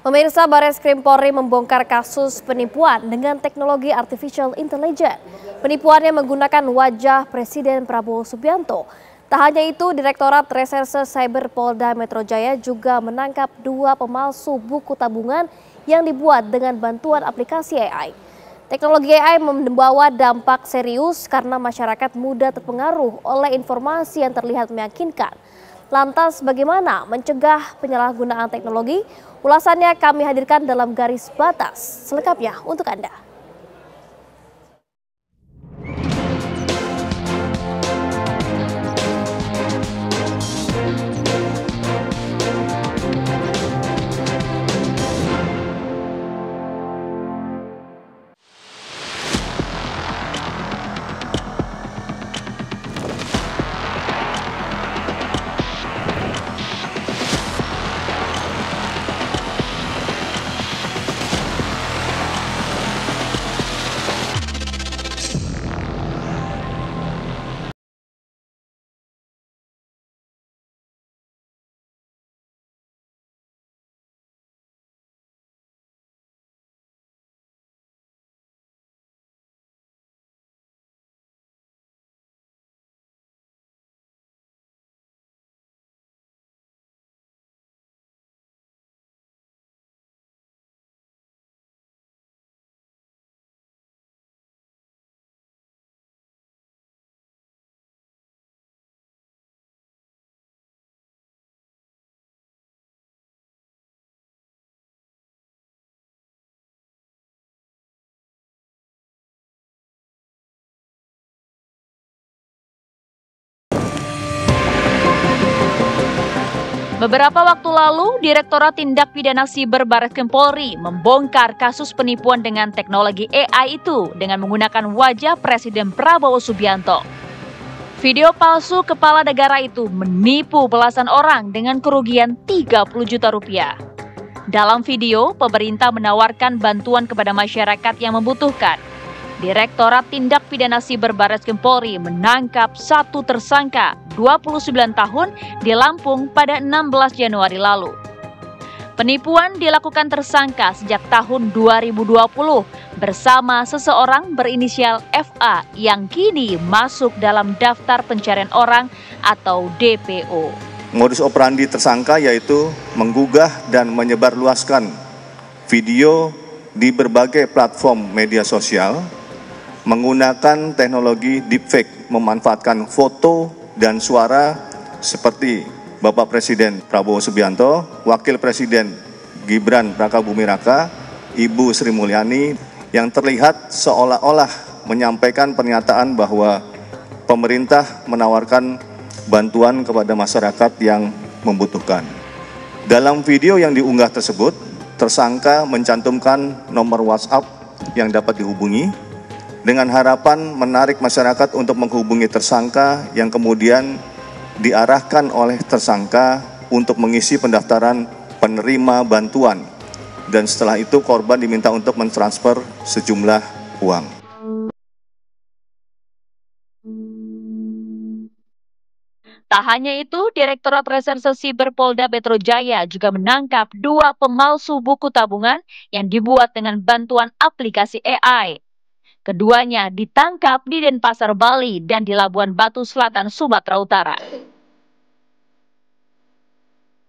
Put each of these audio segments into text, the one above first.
Pemirsa, Barreskrim Polri membongkar kasus penipuan dengan teknologi artificial intelligence. Penipuannya menggunakan wajah Presiden Prabowo Subianto. Tak hanya itu, Direktorat Reserse Cyber Polda Metro Jaya juga menangkap 2 pemalsu buku tabungan yang dibuat dengan bantuan aplikasi AI. Teknologi AI membawa dampak serius karena masyarakat mudah terpengaruh oleh informasi yang terlihat meyakinkan. Lantas bagaimana mencegah penyalahgunaan teknologi? Ulasannya kami hadirkan dalam Garis Batas selengkapnya untuk Anda. Beberapa waktu lalu, Direktorat Tindak Pidana Siber Barreskrim Polri membongkar kasus penipuan dengan teknologi AI itu dengan menggunakan wajah Presiden Prabowo Subianto. Video palsu kepala negara itu menipu belasan orang dengan kerugian 30 juta rupiah. Dalam video, pemerintah menawarkan bantuan kepada masyarakat yang membutuhkan. Direktorat Tindak Pidana Siber Barreskrim Polri menangkap 1 tersangka 29 tahun di Lampung pada 16 Januari lalu. Penipuan dilakukan tersangka sejak tahun 2020 bersama seseorang berinisial FA yang kini masuk dalam daftar pencarian orang atau DPO. Modus operandi tersangka yaitu menggugah dan menyebarluaskan video di berbagai platform media sosial menggunakan teknologi deepfake, memanfaatkan foto dan suara seperti Bapak Presiden Prabowo Subianto, Wakil Presiden Gibran Rakabuming-Raka, Ibu Sri Mulyani, yang terlihat seolah-olah menyampaikan pernyataan bahwa pemerintah menawarkan bantuan kepada masyarakat yang membutuhkan. Dalam video yang diunggah tersebut, tersangka mencantumkan nomor WhatsApp yang dapat dihubungi dengan harapan menarik masyarakat untuk menghubungi tersangka yang kemudian diarahkan oleh tersangka untuk mengisi pendaftaran penerima bantuan. Dan setelah itu korban diminta untuk mentransfer sejumlah uang. Tak hanya itu, Direktorat Reserse Siber Polda Metro Jaya juga menangkap 2 pemalsu buku tabungan yang dibuat dengan bantuan aplikasi AI. Keduanya ditangkap di Denpasar, Bali dan di Labuan Batu Selatan, Sumatera Utara.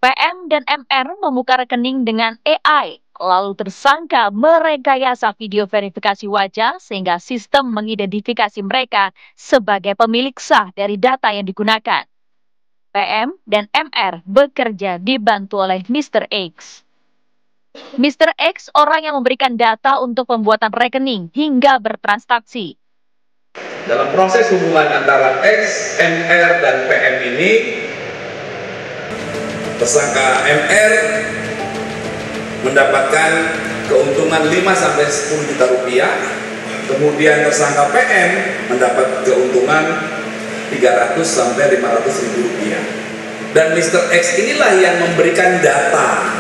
PM dan MR membuka rekening dengan AI, lalu tersangka merekayasa video verifikasi wajah sehingga sistem mengidentifikasi mereka sebagai pemilik sah dari data yang digunakan. PM dan MR bekerja dibantu oleh Mr. X. Mr. X orang yang memberikan data untuk pembuatan rekening hingga bertransaksi. Dalam proses hubungan antara X, MR, dan PM ini, tersangka MR mendapatkan keuntungan 5-10 juta rupiah, kemudian tersangka PM mendapat keuntungan 300-500 ribu rupiah. Dan Mr. X inilah yang memberikan data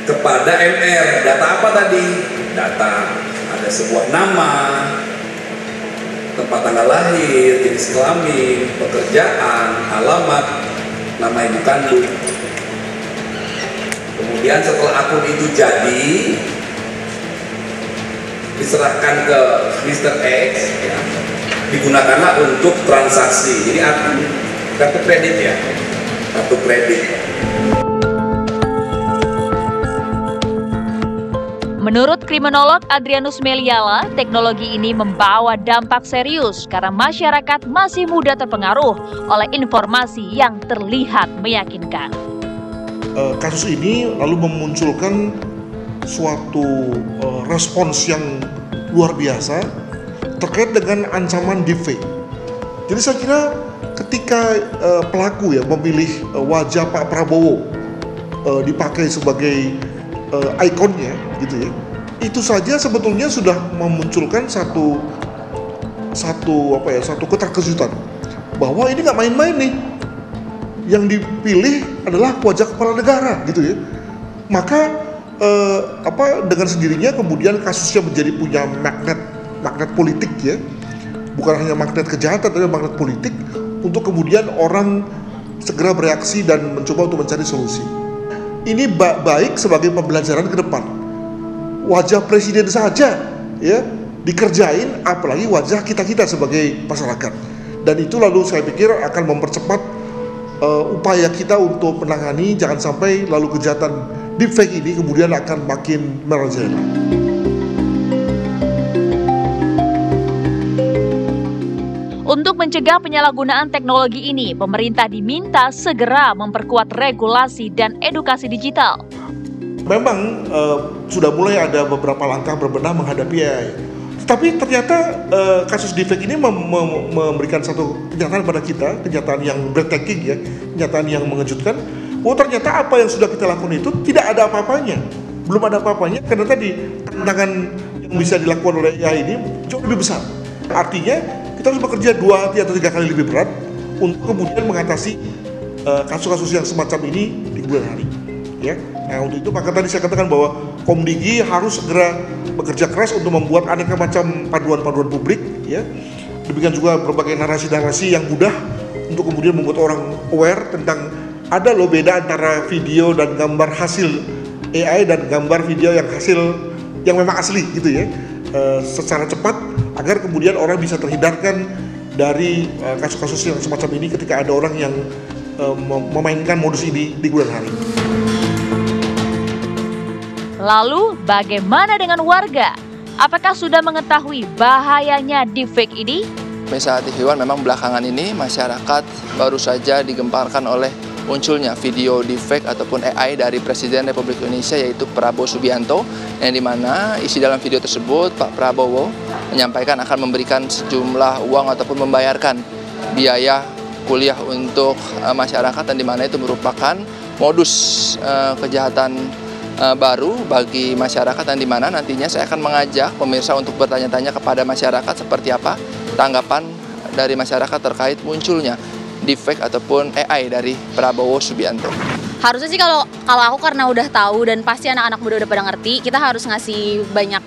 kepada MR. Data apa tadi? Data ada sebuah nama, tempat tanggal lahir, jenis kelamin, pekerjaan, alamat, nama ibu kandung. Kemudian setelah akun itu jadi, diserahkan ke Mr. X, ya, digunakanlah untuk transaksi. Jadi akun kartu kredit ya, kartu kredit. Menurut kriminolog Adrianus Meliala, teknologi ini membawa dampak serius karena masyarakat masih mudah terpengaruh oleh informasi yang terlihat meyakinkan. Kasus ini lalu memunculkan suatu respons yang luar biasa terkait dengan ancaman deepfake. Jadi saya kira ketika pelaku ya memilih wajah Pak Prabowo dipakai sebagai ikonnya gitu ya, itu saja sebetulnya sudah memunculkan satu keterkejutan bahwa ini nggak main-main nih, yang dipilih adalah wajah kepala negara gitu ya. Maka dengan sendirinya kemudian kasusnya menjadi punya magnet politik ya, bukan hanya magnet kejahatan tapi magnet politik untuk kemudian orang segera bereaksi dan mencoba untuk mencari solusi. Ini baik sebagai pembelajaran ke depan. Wajah presiden saja ya dikerjain, apalagi wajah kita sebagai masyarakat. Dan itu lalu saya pikir akan mempercepat upaya kita untuk menangani, jangan sampai lalu kejahatan deepfake ini kemudian akan makin merajalela. Untuk mencegah penyalahgunaan teknologi ini, pemerintah diminta segera memperkuat regulasi dan edukasi digital. Memang sudah mulai ada beberapa langkah berbenah menghadapi AI. Tapi ternyata kasus deepfake ini memberikan satu kenyataan pada kita, kenyataan yang breathtaking ya, kenyataan yang mengejutkan. Oh ternyata apa yang sudah kita lakukan itu tidak ada apa-apanya, belum ada apa-apanya karena tadi tantangan yang bisa dilakukan oleh AI ini jauh lebih besar. Artinya kita harus bekerja 2 atau 3 kali lebih berat untuk kemudian mengatasi kasus-kasus yang semacam ini di kemudian hari. Ya, nah untuk itu maka tadi saya katakan bahwa Komdigi harus segera bekerja keras untuk membuat aneka macam panduan-panduan publik. Ya, demikian juga berbagai narasi-narasi yang mudah untuk kemudian membuat orang aware tentang ada loh beda antara video dan gambar hasil AI dan gambar video yang hasil yang memang asli gitu ya, secara cepat agar kemudian orang bisa terhindarkan dari kasus-kasus yang semacam ini ketika ada orang yang memainkan modus ini di kemudian hari. Lalu bagaimana dengan warga? Apakah sudah mengetahui bahayanya deepfake ini? Saat Ikhwan memang belakangan ini masyarakat baru saja digemparkan oleh munculnya video deepfake ataupun AI dari Presiden Republik Indonesia yaitu Prabowo Subianto, yang dimana isi dalam video tersebut Pak Prabowo menyampaikan akan memberikan sejumlah uang ataupun membayarkan biaya kuliah untuk masyarakat, dan dimana itu merupakan modus kejahatan baru bagi masyarakat, dan dimana nantinya saya akan mengajak pemirsa untuk bertanya-tanya kepada masyarakat seperti apa tanggapan dari masyarakat terkait munculnya deepfake ataupun AI dari Prabowo Subianto. Harusnya sih kalau aku karena udah tahu dan pasti anak-anak muda udah pada ngerti, kita harus ngasih banyak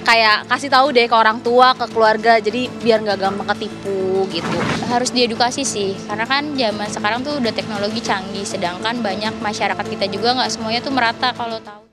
kayak kasih tahu deh ke orang tua, ke keluarga, jadi biar nggak gampang ketipu gitu. Harus diedukasi sih, karena kan zaman sekarang tuh udah teknologi canggih, sedangkan banyak masyarakat kita juga nggak semuanya tuh merata kalau tahu.